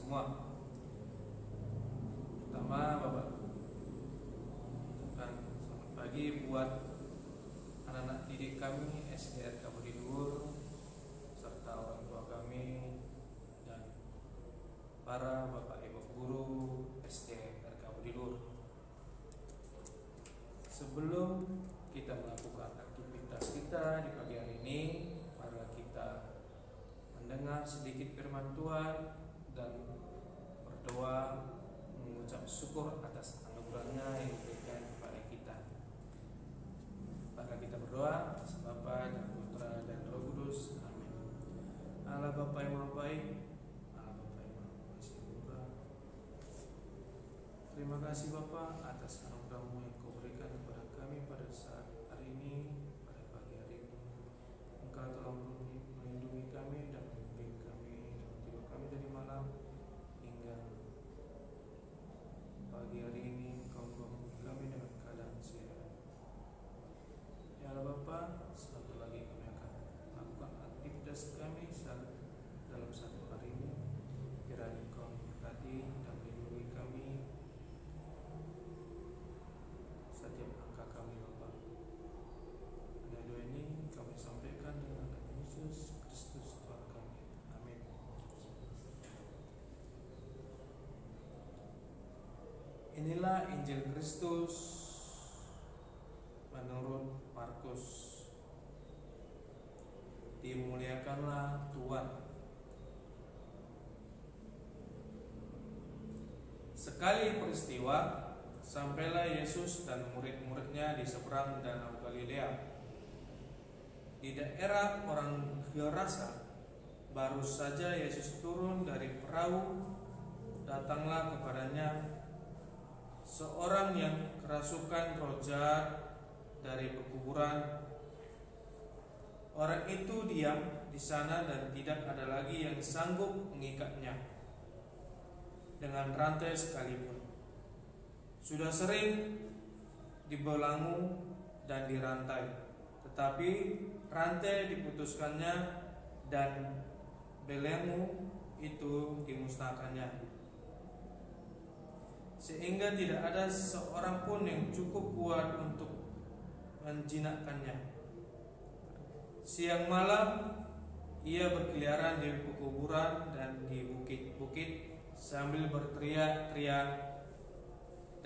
semua. Pertama, Bapak ucapkan selamat pagi buat anak-anak didik kami SDRK Budi Luhur serta orang tua kami dan para Bapak Ibu guru SDRK Budi Luhur. Sebelum kita melakukan aktivitas kita di pagi hari ini, marilah kita mendengar sedikit firman Tuhan dan berdoa mengucap syukur atas anugerahnya yang diberikan kepada kita. Mari kita berdoa atas Bapa dan Putra dan Roh Kudus. Amin. Allah Bapa yang Maha Baik, Allah Bapa yang Maha Kasih Murah. Terima kasih Bapa atas anugerah-Mu yang Kau berikan kepada kami pada saat hari ini, pada pagi hari ini. Engkau telah melindungi kami dan membimbing kami dalam tidur kami dari malam hingga pagi hari ini. Engkau membangun kami dengan keadaan sehat. Ya Allah Bapa, satu lagi kami akan melakukan aktivitas kami dalam satu hari ini. Kiranya Engkau memberkati dan melindungi kami setiap langkah kami Bapa. Hanya doa ini kami sampaikan dengan nama Yesus Kristus Tuhan kami. Amin. Inilah Injil Kristus menurut Markus. Dimuliakanlah Tuhan. Sekali peristiwa, sampailah Yesus dan murid-muridnya di seberang Danau Galilea. Di daerah orang Gerasa, baru saja Yesus turun dari perahu, datanglah kepadanya seorang yang kerasukan roh jahat dari pekuburan. Orang itu diam di sana dan tidak ada lagi yang sanggup mengikatnya dengan rantai sekalipun. Sudah sering dibelenggu dan dirantai, tetapi rantai diputuskannya dan belenggu itu dimusnahkannya, sehingga tidak ada seorang pun yang cukup kuat untuk menjinakkannya. Siang malam ia berkeliaran di pekuburan dan di bukit-bukit sambil berteriak-teriak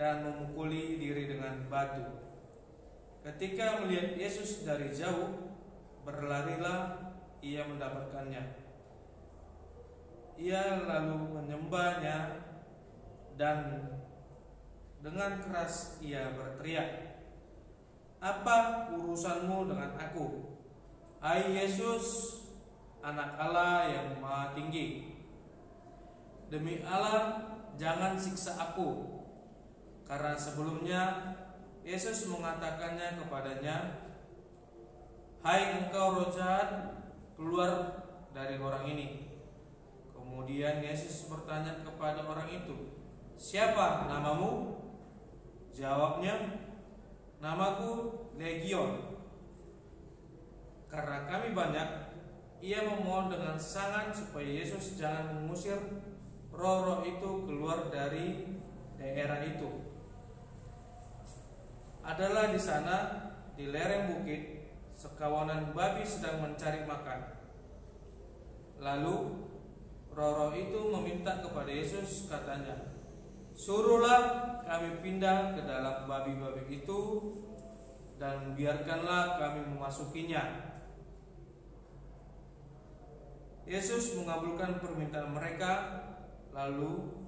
dan memukuli diri dengan batu. Ketika melihat Yesus dari jauh, berlarilah ia mendapatkannya. Ia lalu menyembahnya dan dengan keras ia berteriak, "Apa urusanmu dengan aku, hai Yesus, Anak Allah yang Maha Tinggi? Demi Allah, jangan siksa aku." Karena sebelumnya Yesus mengatakannya kepadanya, "Hai engkau roh jahat, keluar dari orang ini." Kemudian Yesus bertanya kepada orang itu, "Siapa namamu?" Jawabnya, "Namaku Legion, karena kami banyak." Ia memohon dengan sangat supaya Yesus jangan mengusir roh-roh itu keluar dari daerah itu. Adalah di sana, di lereng bukit, sekawanan babi sedang mencari makan. Lalu roh-roh itu meminta kepada Yesus, katanya, "Suruhlah kami pindah ke dalam babi-babi itu dan biarkanlah kami memasukinya." Yesus mengabulkan permintaan mereka, lalu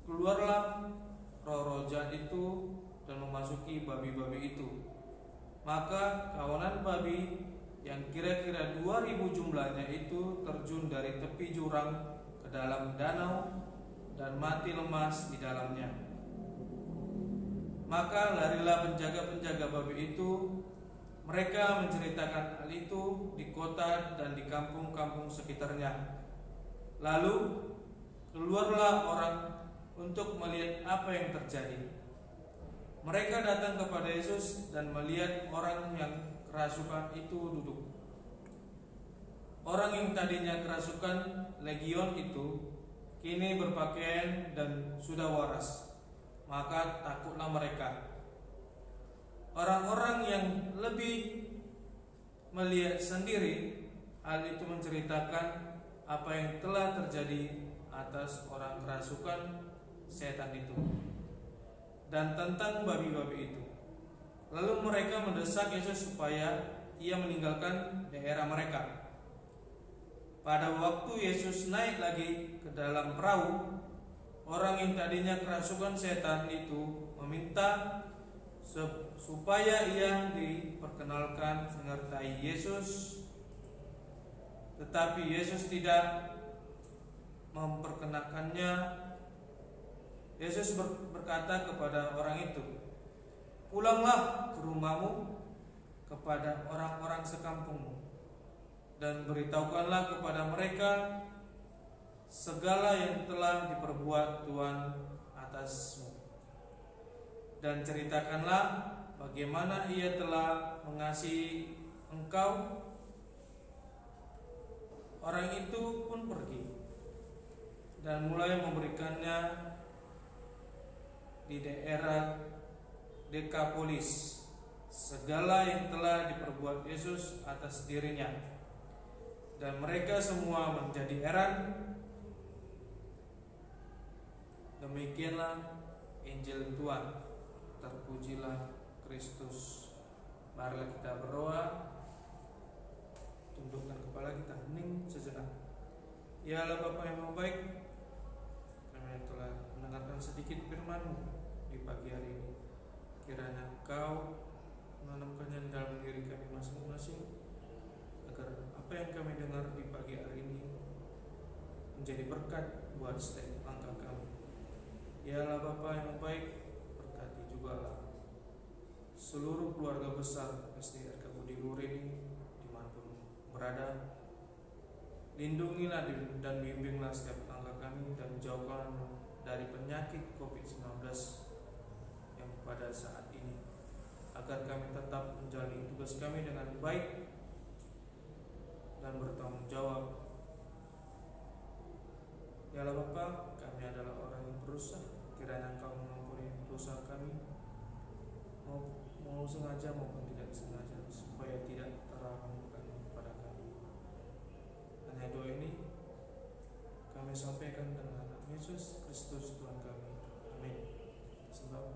keluarlah roh-roh jahat itu dan memasuki babi-babi itu. Maka kawanan babi yang kira-kira 2000 jumlahnya itu terjun dari tepi jurang ke dalam danau dan mati lemas di dalamnya. Maka larilah penjaga-penjaga babi itu. Mereka menceritakan hal itu di kota dan di kampung-kampung sekitarnya. Lalu keluarlah orang untuk melihat apa yang terjadi. Mereka datang kepada Yesus dan melihat orang yang kerasukan itu duduk. Orang yang tadinya kerasukan legion itu kini berpakaian dan sudah waras, maka takutlah mereka. Orang-orang yang lebih melihat sendiri hal itu menceritakan apa yang telah terjadi atas orang kerasukan setan itu dan tentang babi-babi itu. Lalu mereka mendesak Yesus supaya ia meninggalkan daerah mereka. Pada waktu Yesus naik lagi ke dalam perahu, orang yang tadinya kerasukan setan itu meminta supaya ia diperkenalkan menyertai Yesus, tetapi Yesus tidak memperkenalkannya. Yesus berkata kepada orang itu, "Pulanglah ke rumahmu kepada orang-orang sekampungmu dan beritahukanlah kepada mereka segala yang telah diperbuat Tuhan atasmu. Dan ceritakanlah bagaimana ia telah mengasihi engkau." Orang itu pun pergi dan mulai memberikannya di daerah Dekapolis segala yang telah diperbuat Yesus atas dirinya. Dan mereka semua menjadi heran. Demikianlah Injil Tuhan. Terpujilah Kristus. Marilah kita berdoa. Tundukkan kepala kita, hening sejenak. Ya Allah Bapa yang Maha Baik, kami telah mendengarkan sedikit firman-Mu di pagi hari ini. Kiranya Engkau menanamkannya di dalam diri kami masing-masing, agar apa yang kami dengar di pagi hari ini menjadi berkat buat setiap langkah kami. Ya Allah Bapa yang Maha Baik, berkati jugalah seluruh keluarga besar SDRK Budi Luhur ini dimanapun berada. Lindungilah dan bimbinglah setiap langkah kami, dan jauhkan dari penyakit COVID-19 yang pada saat ini, agar kami tetap menjalani tugas kami dengan baik dan bertanggung jawab. Ya Allah Bapa, kami adalah orang yang berdosa. Kiranya Engkau mengampuni dosa kami, mau sengaja maupun tidak sengaja, supaya tidak terangkan kepada kami. Hanya doa ini kami sampaikan dengan Yesus Kristus Tuhan kami. Amin. Sebab